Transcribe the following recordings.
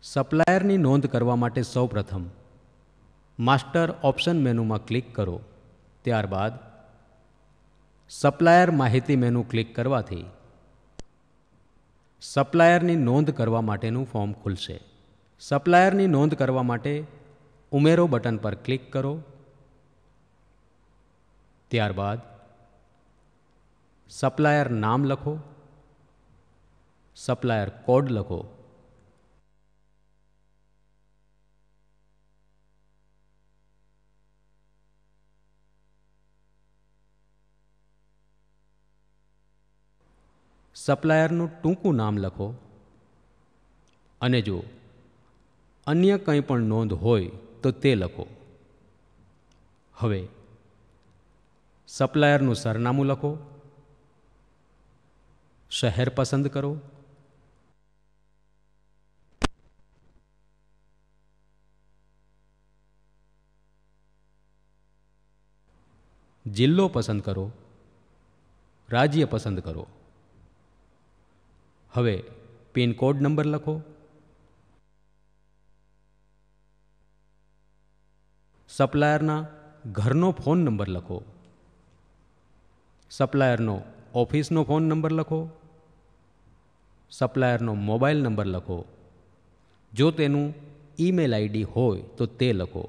સપ્લાયરની નોંધ કરવા માટે સૌપ્રથમ માસ્ટર ઓપ્શન મેનુમાં ક્લિક કરો. ત્યારબાદ સપ્લાયર માહિતી મેનુ ક્લિક કરવાથી સપ્લાયરની નોંધ કરવા માટેનું ફોર્મ ખુલશે. સપ્લાયરની નોંધ કરવા માટે ઉમેરો બટન પર ક્લિક કરો. ત્યારબાદ સપ્લાયર નામ લખો, સપ્લાયર કોડ લખો. સપ્લાયરનું ટૂંકું નામ લખો અને જો અન્ય કંઈ પણ નોંધ હોય તો તે લખો. હવે સપ્લાયરનું સરનામું લખો, શહેર પસંદ કરો, જિલ્લો પસંદ કરો, રાજ્ય પસંદ કરો. હવે પિનકોડ નંબર લખો. સપ્લાયરના ઘરનો ફોન નંબર લખો. સપ્લાયરનો ઓફિસનો ફોન નંબર લખો. સપ્લાયરનો મોબાઈલ નંબર લખો. જો તેનું ઈમેલ આઈડી હોય તો તે લખો.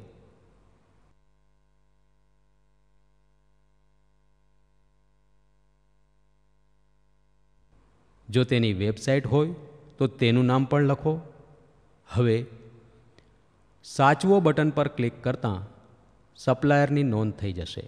જો તેની વેબસાઇટ હોય તો તેનું નામ પણ લખો. હવે સાચવો બટન પર ક્લિક કરતાં સપ્લાયરની નોંધ થઈ જશે.